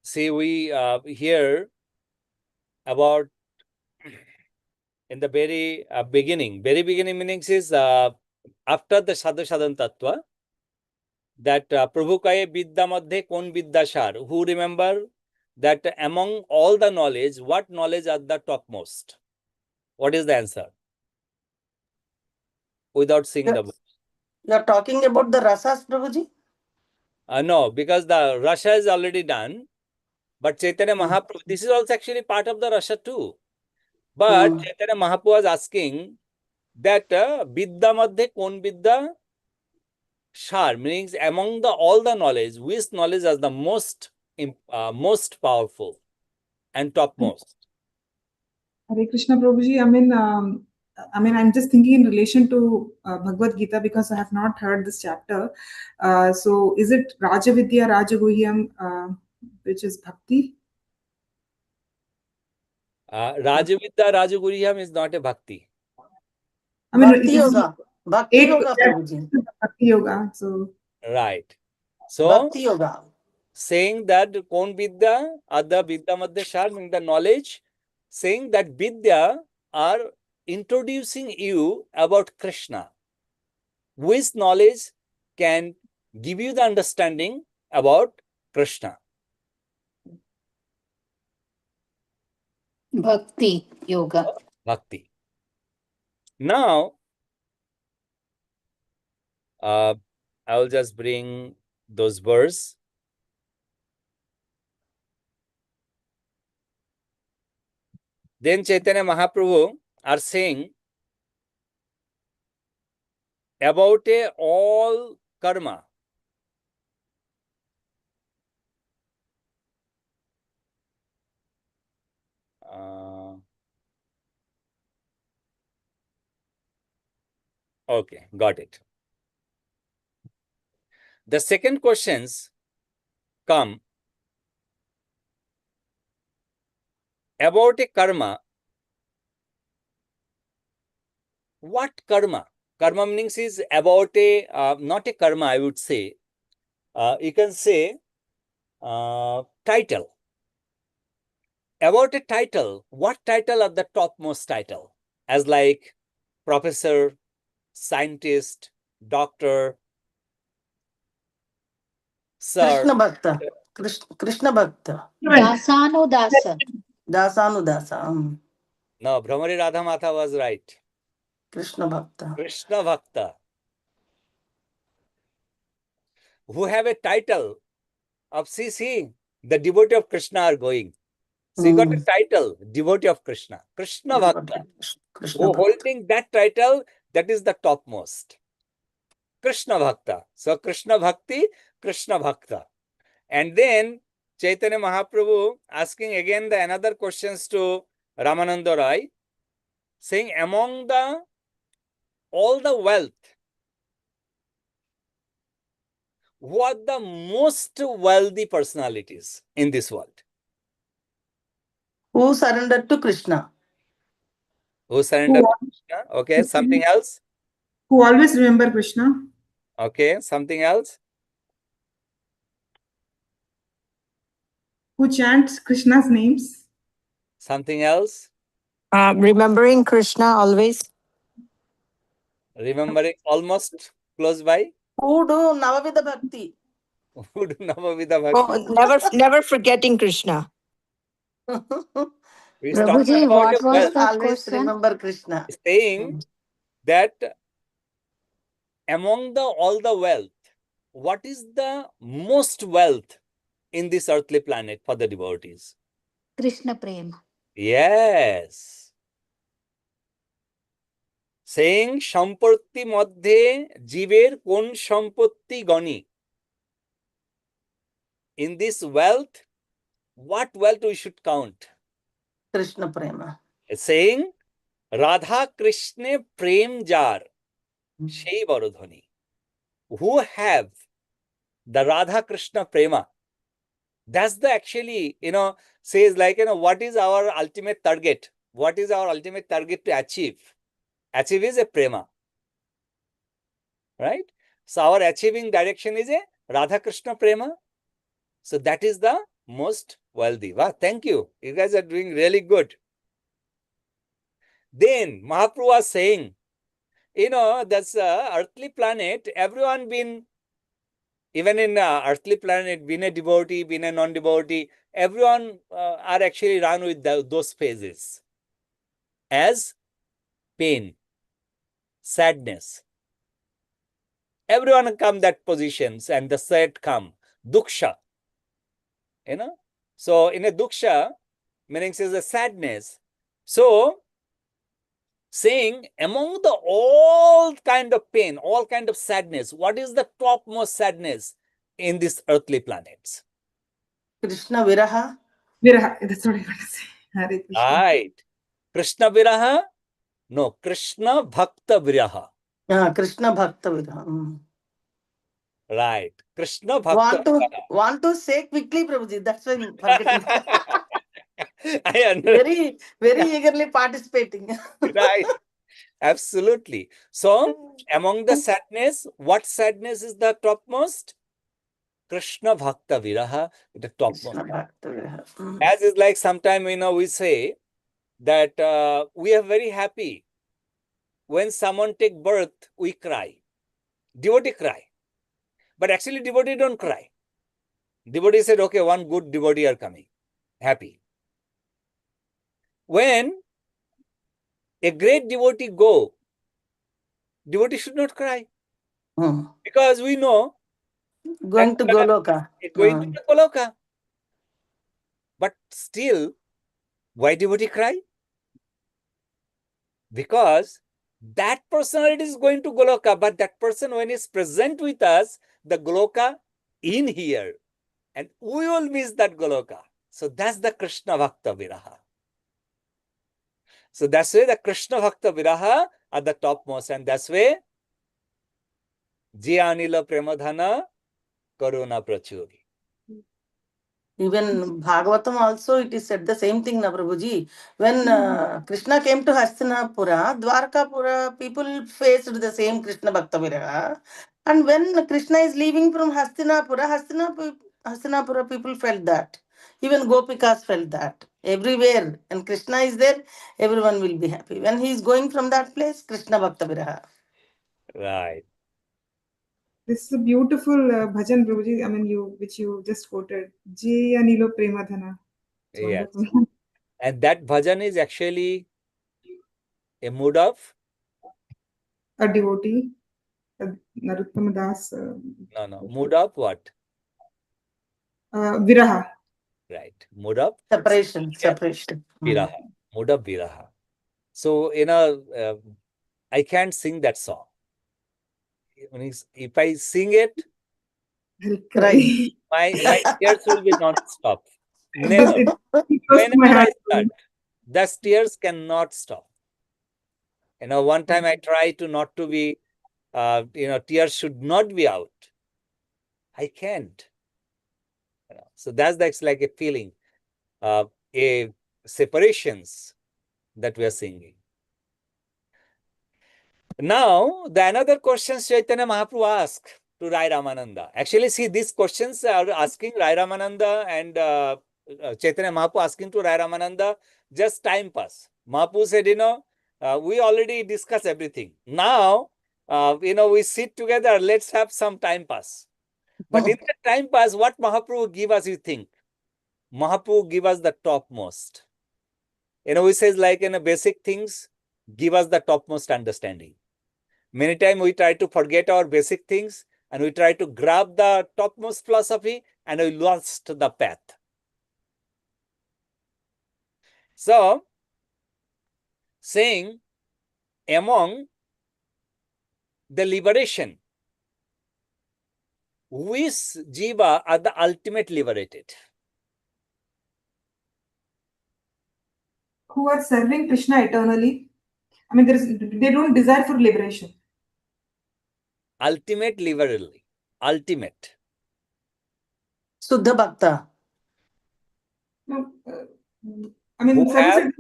see, we hear about in the very beginning. Very beginning meanings is after the Rasosadan Tattva, that Prabhu Kaye Vidya Madhe Kon Vidyashar. Who remember that among all the knowledge, what knowledge are the topmost? What is the answer? Without seeing the book. You are talking about the rasas, Prabhuji? No, because the Rasha is already done. But Chaitanya Mahaprabhu, this is also actually part of the Rasha too. But Chaitanya Mahaprabhu was asking that Vidya Madhe Kon Vidya Shar, means among the all the knowledge, which knowledge is the most powerful and topmost? Hare Krishna Prabhuji, I'm just thinking in relation to Bhagavad Gita because I have not heard this chapter. So is it Rajavidya, Rajaguhyam, which is Bhakti? Rajavidya, Rajaguriyam is not a bhakti. I mean, Bhakti it is Yoga. Bhakti Yoga, Prabhuji. Bhakti Yoga. So Right. So, Bhakti Yoga. saying that Kon Vidya, Adha Vidya Madhya Shar, means the knowledge, saying that Vidya are introducing you about Krishna. Which knowledge can give you the understanding about Krishna? Bhakti Yoga. Bhakti. Now, I will just bring those verses. Then Chaitanya Mahaprabhu are saying about all karma. Okay, got it. The second questions come about a karma. What karma? Karma meanings is about not a karma, I would say. You can say title. About a title, what title are the topmost title? As like professor, scientist, doctor, sir. Krishna Bhakta. Krishna Bhakta. Dasano Dasa. Dasanudasa. No, Brahmari Radha Mata was right. Krishna Bhakta. Krishna Bhakta. Who have a title of see, the devotee of Krishna are going. So you got a title, devotee of Krishna. Krishna Bhakta. Krishna Who Bhakta. holding that title, that is the topmost. Krishna Bhakta. So Krishna Bhakti, Krishna Bhakta. And then Chaitanya Mahaprabhu asking again the another questions to Ramananda Rai, saying among the all the wealth, who are the most wealthy personalities in this world? Who surrendered to Krishna? Who surrendered to Krishna? Okay, something else? who always remember Krishna, Okay, something else? who chants Krishna's names, Something else? Remembering Krishna always. Remembering almost close by? Who do Navavida Bhakti? Who do Navavidha Bhakti? Oh, never forgetting Krishna. He's talking Prabhuji, about what a was wealth. the Always question? remember Krishna. Saying that among the all the wealth, what is the most wealth in this earthly planet for the devotees? Krishna Prema. Yes. Saying Sampatti Madhye Jiver Kon Sampatti Gani. In this wealth, what wealth we should count? Krishna Prema. Saying Radha Krishna Prem Jar Shei Barodhani. Who have the Radha Krishna Prema? That's the actually, says like, what is our ultimate target? What is our ultimate target to achieve? Achieve is a prema, right? So our achieving direction is a Radha Krishna prema. So that is the most wealthy. Wow, thank you. You guys are doing really good. Then Mahaprabhu was saying, that's earthly planet, everyone been, even in earthly planet, being a devotee, being a non-devotee, everyone are actually run with those phases as pain, sadness. Everyone come that positions, and the sad come, duksha. So in a duksha, meaning is a sadness. So saying among the all kind of pain, all kind of sadness, what is the topmost sadness in these earthly planets? Krishna Viraha. Viraha, that's what I want to say. Hare Krishna. Right. Krishna Viraha? No, Krishna Bhakta Viraha. Krishna Bhakta Viraha. Right. Krishna Bhakta Want to say quickly, Prabhuji. That's why I'm forgetting. I understand. Very eagerly participating. Right. Absolutely. So, among the sadness, what sadness is the topmost? Krishna Bhakta Viraha, the topmost. As is like sometime, we say that we are very happy. When someone take birth, we cry. Devotee cry. But actually, devotee don't cry. Devotee said, okay, one good devotee are coming. Happy. When a great devotee go, devotee should not cry. Because we know Going to Goloka. Going to the Goloka. But still, why devotee cry? Because that personality is going to Goloka, but that person, when is present with us, the Goloka in here, and we will miss that Goloka. So that's the Krishna Bhakta Viraha. So that's why the Krishna Bhakta Viraha are the topmost, and that's why Jiyanila Premadhana Karuna Prachuri. Even Bhagavatam also, it is said the same thing, na Prabhuji. When Krishna came to Hastinapura, Dwarkapura people faced the same Krishna Bhakta Viraha. And when Krishna is leaving from Hastinapura people felt that. Even Gopikas felt that. Everywhere. And Krishna is there, everyone will be happy. When he is going from that place, Krishna Bhakta Viraha. Right. This is a beautiful bhajan, Prabhuji. I mean, which you just quoted. Jaya Nilo Premadhana. It's Yes. wonderful. And that bhajan is actually a mood of? A devotee, Narottama Das. No. Mood of what? Viraha. Right. Mood of? Separation. Viraha. Mood of Viraha. So, I can't sing that song. If I sing it, Cry. my tears will be non-stop. Never. It goes to Whenever my I heart. start, the tears cannot stop. One time I try to not to be, tears should not be out. I can't. So that's like a feeling, a separations that we are singing. Now, the another questions Chaitanya Mahaprabhu asked to Rai Ramananda. Actually, see, these questions are asking Rai Ramananda and Chaitanya Mahaprabhu asking to Rai Ramananda, just time pass. Mahaprabhu said, we already discussed everything. Now, we sit together, let's have some time pass. But in that time pass, what Mahaprabhu give us, you think? Mahaprabhu give us the topmost. We says like in basic things, give us the topmost understanding. Many times we try to forget our basic things and we try to grab the topmost philosophy and we lost the path. So, saying among the liberation, which jiva are the ultimate liberated? Who are serving Krishna eternally. I mean, they don't desire for liberation. Ultimate liberally. Ultimate. Suddha Bhakta. No, I mean, service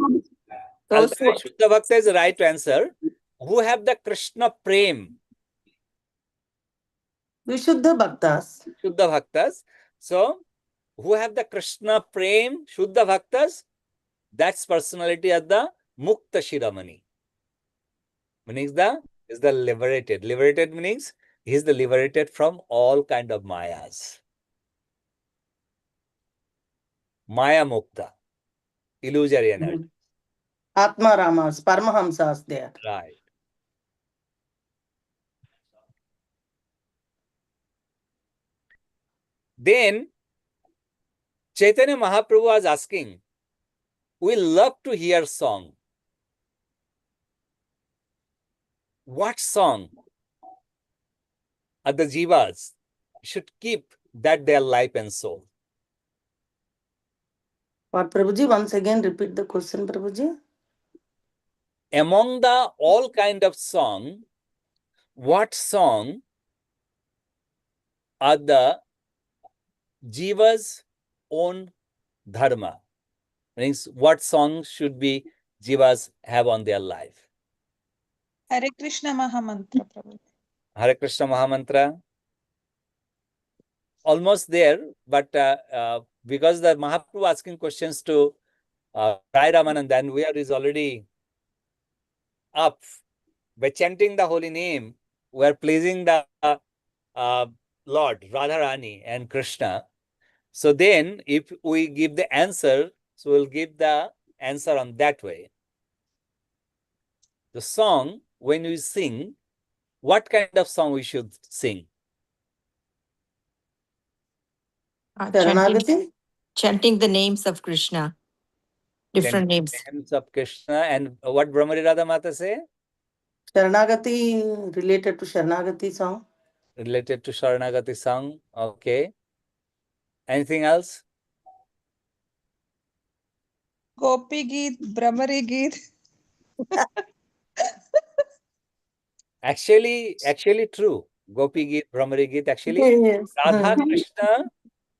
Ultimate Shuddha Bhakta is the right answer. Who have the Krishna Prem? Vishuddha Bhaktas. Shuddha Bhaktas. So, who have the Krishna Prem, Shuddha Bhaktas, that's personality at the Mukta Shiramani. Means is the liberated. Liberated means he is the liberated from all kind of mayas. Maya Mukta, illusory energy. Atma Ramas, Paramahamsas there. Right. Then Chaitanya Mahaprabhu was asking, we love to hear song. What song are the jivas should keep that their life and soul? What, Prabhuji? Once again, repeat the question, Prabhuji. Among the all kind of song, what song are the jiva's own dharma? Means what song should be jivas have on their life? Hare Krishna Mahamantra, Prabhu. Hare Krishna Mahamantra. Almost there, but because the Mahaprabhu asking questions to Rai Ramanand, and we are is already up by chanting the holy name, we are pleasing the Lord Radharani and Krishna. So then, if we give the answer, so we'll give the answer on that way. The song, when we sing, what kind of song we should sing? Chanting the names of Krishna. Different names. Names of Krishna. And what Brahmari Radha Mata say? Sharanagati, related to Sharanagati song. Related to Sharanagati song. Okay. Anything else? Gopi Geet, Brahmari Geet. Actually true. Gopi Geet, Brahmari Geet, actually Yes. Radha Krishna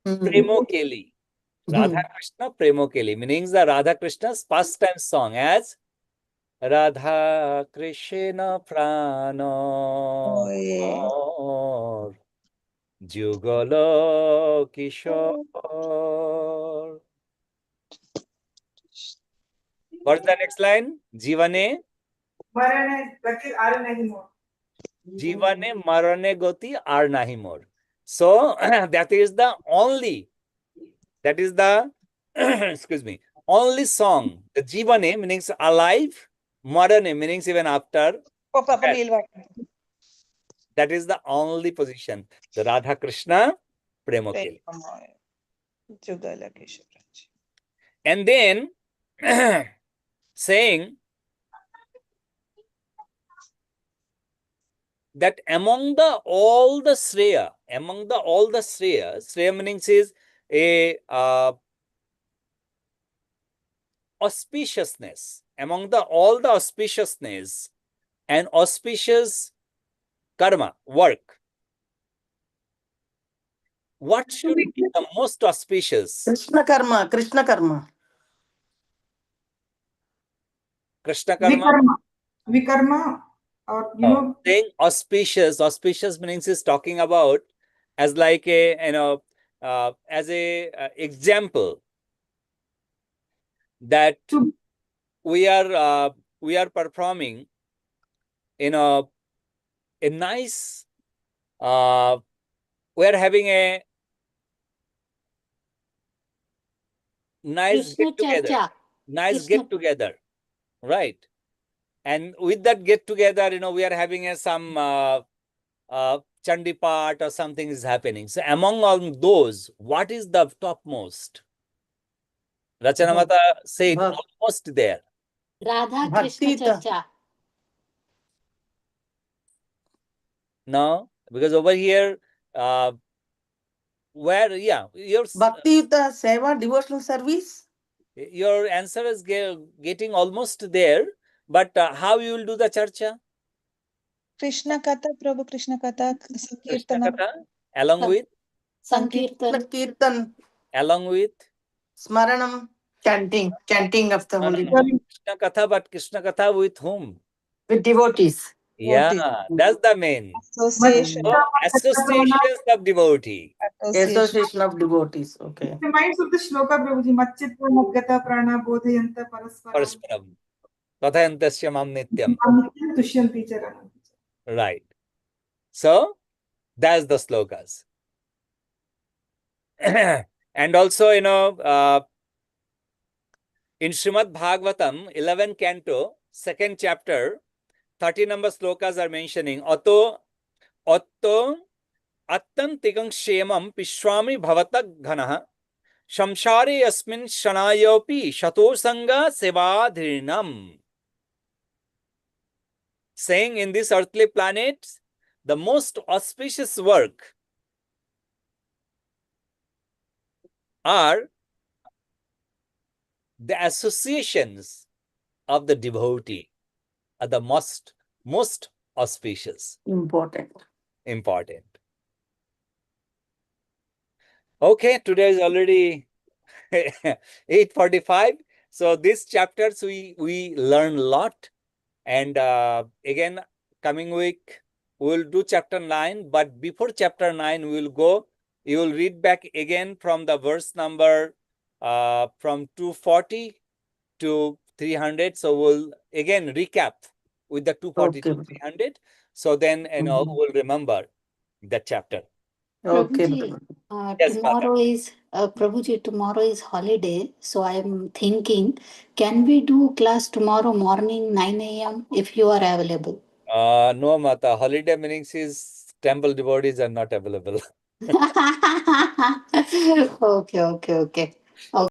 Premo Keli. Radha Krishna Premo Keli, meaning the Radha Krishna's pastime song as Radha Krishna Prano Jugalo Kishore. What's the next line? Jivane Jivane Marane Goti Ar Nahi More. So that is the only, excuse me, only song. The Jivane means alive, Marane means even after. That is the only position. The Radha Krishna Premo Keli. And then saying that among all the Shreya, Shreya means is a auspiciousness. Among all the auspiciousness and auspicious karma, work, what should be the most auspicious? Krishna Karma. Krishna Karma. Vikarma, or saying auspicious means is talking about as like a as a example that we are performing a nice we are having a nice get together, get together, right? And with that get together, we are having some Chandi part or something is happening. So among all those, what is the topmost? Rachanamata said almost there. Radha Krishna Charcha. No, because over here, where, your Bhakti Yuta Seva, devotional service. Your answer is getting almost there, but how you will do the charcha? Krishna Katha, Prabhu Krishna Katha, Krishna Sankirtana. Katha, along with Sankirtan. Along with Smaranam. Chanting of the holy name. Krishna Katha, but Krishna Katha with whom? With devotees. Yeah, that's the main. Association. So, associations of devotee. Association. Association of devotees. Okay. It reminds of the shloka, Prabhuji. Machchitra madgata prana bodhayanta parasparam. Parasparam. Tathayantasya mam nityam. Tushyanti charanam. Right. So, that's the slokas. And also, in Srimad Bhagavatam, 11 canto, 2nd chapter, 30 number slokas are mentioning Atto attantikam kshemam pishwami bhavatag ghanaha shamshare yasmin shanayopi shatosanga sevadhirinam. Saying in this earthly planet, the most auspicious work are the associations of the devotee, are the most auspicious. Important. Okay, today is already 8:45. So these chapters we learn a lot. And again, coming week, we'll do chapter 9. But before chapter 9, you will read back again from the verse number from 240 to 300. So we'll again recap with the 240 to 300. So then, we'll remember that chapter. Okay. Prabhuji, Yes, tomorrow is holiday, so I'm thinking, can we do class tomorrow morning 9 a.m. if you are available? No, Mata. Holiday meanings is temple devotees are not available. Okay.